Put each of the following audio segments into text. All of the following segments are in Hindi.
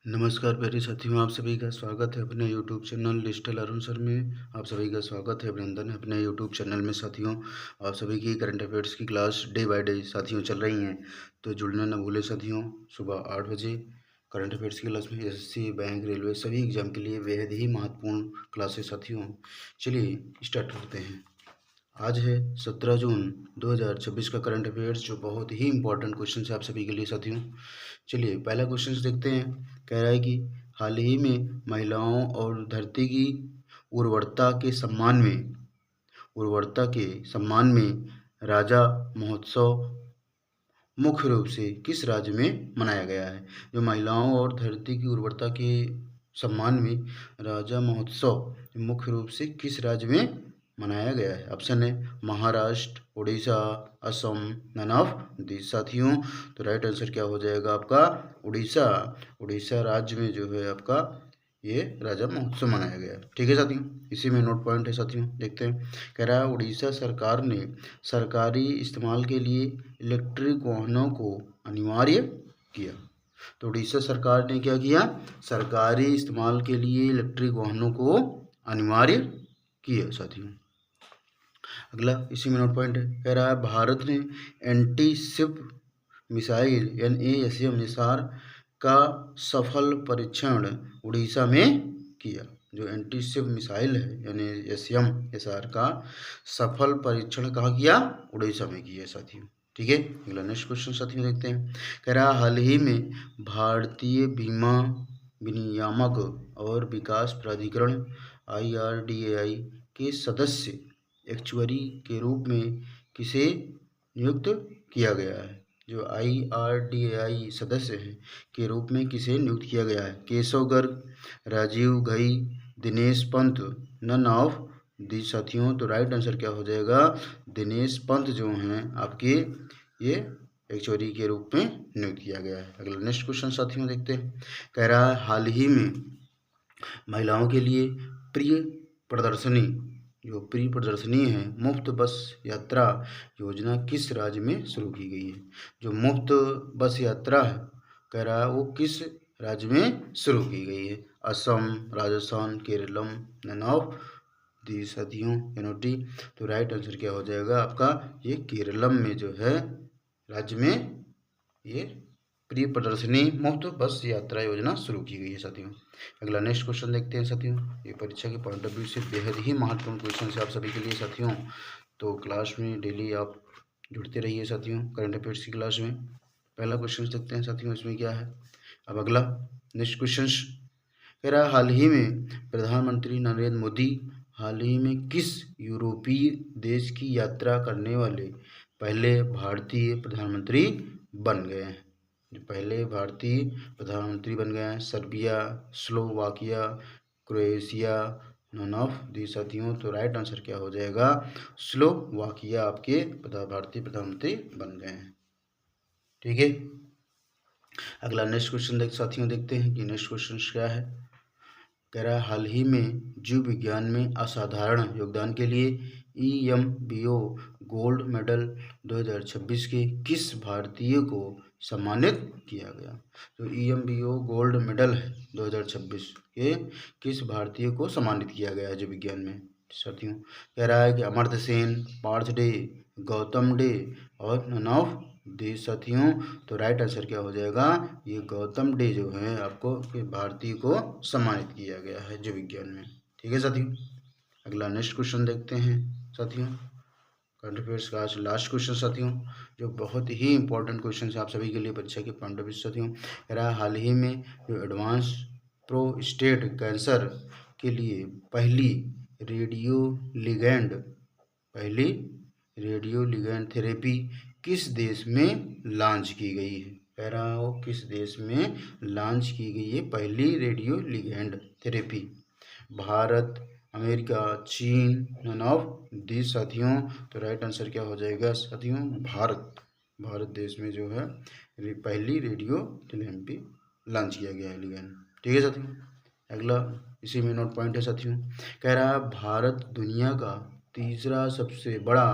नमस्कार प्यारे साथियों, आप सभी का स्वागत है अपने YouTube channel digital Arun sir में। आप सभी का स्वागत है, अभिनंदन है अपने यूट्यूब चैनल में साथियों। आप सभी की करंट अफेयर्स की क्लास डे बाय डे साथियों चल रही हैं, तो जुड़ना न भूलें साथियों। सुबह 8 बजे करंट अफेयर्स की क्लास में एसएससी, बैंक, रेलवे सभी एग्जाम के लिए बेहद ही महत्वपूर्ण क्लासेस साथियों। चलिए स्टार्ट करते हैं। आज है 17 जून 2026 का करंट अफेयर्स, जो बहुत ही इंपॉर्टेंट क्वेश्चन है आप सभी के लिए साथियों। चलिए पहला क्वेश्चन देखते हैं। कह रहा है कि हाल ही में महिलाओं और धरती की उर्वरता के सम्मान में राजा महोत्सव मुख्य रूप से किस राज्य में मनाया गया है। जो महिलाओं और धरती की उर्वरता के सम्मान में राजा महोत्सव मुख्य रूप से किस राज्य में मनाया गया है। ऑप्शन है Maharashtra, Orissa, Assam, none of this साथियों। तो राइट आंसर क्या हो जाएगा आपका उड़ीसा। उड़ीसा राज्य में जो है आपका ये राजा महोत्सव मनाया गया। ठीक है साथियों, इसी में नोट पॉइंट है साथियों। देखते हैं। कह रहा है उड़ीसा सरकार ने सरकारी इस्तेमाल के लिए इलेक्ट्रिक वाहनों को अनिवार्य किया। तो उड़ीसा सरकार ने क्या किया, सरकारी इस्तेमाल के लिए इलेक्ट्रिक वाहनों को अनिवार्य किया साथियों। अगला इसी में नोट पॉइंट है। कह रहा है भारत ने anti ship missile NASM Nisar का सफल परीक्षण उड़ीसा में किया। जो एंटी शिप मिसाइल है यानी NASM निसार का सफल परीक्षण कहाँ किया, उड़ीसा में किया साथियों। ठीक है, अगला नेक्स्ट क्वेश्चन साथियों देखते हैं। कह रहा हाल ही में भारतीय बीमा विनियामक और विकास प्राधिकरण IRDAI के सदस्य एक्चुअरी के रूप में किसे नियुक्त किया गया है। जो IRDAI सदस्य हैं के रूप में किसे नियुक्त किया गया है। Keshav Garg, Rajiv Ghai, Dinesh Pant, none of the साथियों। तो राइट आंसर क्या हो जाएगा, दिनेश पंत जो हैं आपके ये एक्चुअरी के रूप में नियुक्त किया गया है। अगला नेक्स्ट क्वेश्चन साथियों देखते हैं। कह रहा है हाल ही में महिलाओं के लिए प्रिय प्रदर्शनी जो प्री प्रदर्शनी है मुफ्त बस यात्रा योजना किस राज्य में शुरू की गई है। जो मुफ्त बस यात्रा है कह रहा है वो किस राज्य में शुरू की गई है। Assam, Rajasthan, Keralam, none of the साथियों एनओटी। तो राइट आंसर क्या हो जाएगा आपका ये केरलम में जो है राज्य में ये प्री प्रदर्शनी मुफ्त बस यात्रा योजना शुरू की गई है साथियों। अगला नेक्स्ट क्वेश्चन देखते हैं साथियों। ये परीक्षा के पॉइंट ऑफ व्यू से बेहद ही महत्वपूर्ण क्वेश्चन है आप सभी के लिए साथियों। तो क्लास में डेली आप जुड़ते रहिए साथियों करंट अफेयर्स की क्लास में। पहला क्वेश्चन देखते हैं साथियों इसमें क्या है। अब अगला नेक्स्ट क्वेश्चन कह रहा है हाल ही में प्रधानमंत्री नरेंद्र मोदी हाल ही में किस यूरोपीय देश की यात्रा करने वाले पहले भारतीय प्रधानमंत्री बन गए हैं। जो पहले भारतीय प्रधानमंत्री बन गए हैं। Serbia, Slovakia, Croatia, none of the साथियों। तो राइट आंसर क्या हो जाएगा, स्लोवाकिया आपके भारतीय प्रधानमंत्री बन गए हैं। ठीक है, अगला नेक्स्ट क्वेश्चन साथियों देखते हैं कि नेक्स्ट क्वेश्चन क्या है। कह रहा है हाल ही में जीव विज्ञान में असाधारण योगदान के लिए EMBO गोल्ड मेडल 2026 के किस भारतीय को सम्मानित किया गया। तो EMBO गोल्ड मेडल है 2026 के किस भारतीय को सम्मानित किया गया है जीव विज्ञान में साथियों। कह रहा है कि अमर्त्य सेन, पार्थ डे, गौतम डे और नन ऑफ दी साथियों। तो राइट आंसर क्या हो जाएगा, ये गौतम डे जो है आपको भारतीय को सम्मानित किया गया है जीव विज्ञान में। ठीक है साथियों, अगला नेक्स्ट क्वेश्चन देखते हैं साथियों। करंट अफेयर्स का आज लास्ट क्वेश्चन साथियों, जो बहुत ही इंपॉर्टेंट क्वेश्चन है आप सभी के लिए परीक्षा के पॉइंट ऑफ व्यू साथियों। कह रहा है हाल ही में जो एडवांस प्रोस्टेट कैंसर के लिए पहली रेडियो लिगैंड थेरेपी किस देश में लॉन्च की गई है। कह रहा हो किस देश में लॉन्च की गई है पहली radio ligand therapy. Bharat, America, चीन, नन ऑफ दिस साथियों। तो राइट आंसर क्या हो जाएगा साथियों, भारत देश में जो है पहली रेडियो थेरेपी लॉन्च किया गया है लिगैंड। ठीक है साथियों, अगला इसी में नोट पॉइंट है साथियों। कह रहा है भारत दुनिया का तीसरा सबसे बड़ा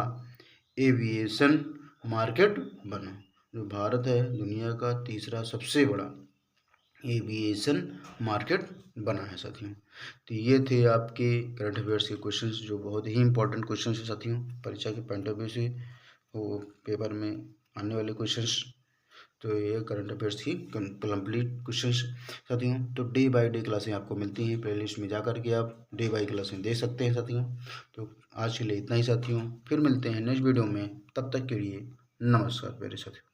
एविएशन मार्केट बना। जो भारत है दुनिया का तीसरा सबसे बड़ा एविएशन मार्केट बना है साथियों। तो ये थे आपके करंट अफेयर्स के क्वेश्चंस जो बहुत ही इंपॉर्टेंट क्वेश्चंस हैं साथियों, परीक्षा के पॉइंट ऑफ व्यू से वो पेपर में आने वाले क्वेश्चंस। तो ये करंट अफेयर्स की कंप्लीट क्वेश्चंस साथियों। तो डे बाय डे क्लासें आपको मिलती हैं, प्लेलिस्ट में जा कर के आप डे बाय क्लासें दे सकते हैं साथियों। तो आज के लिए इतना ही साथियों, फिर मिलते हैं नेक्स्ट वीडियो में, तब तक के लिए नमस्कार मेरे साथियों।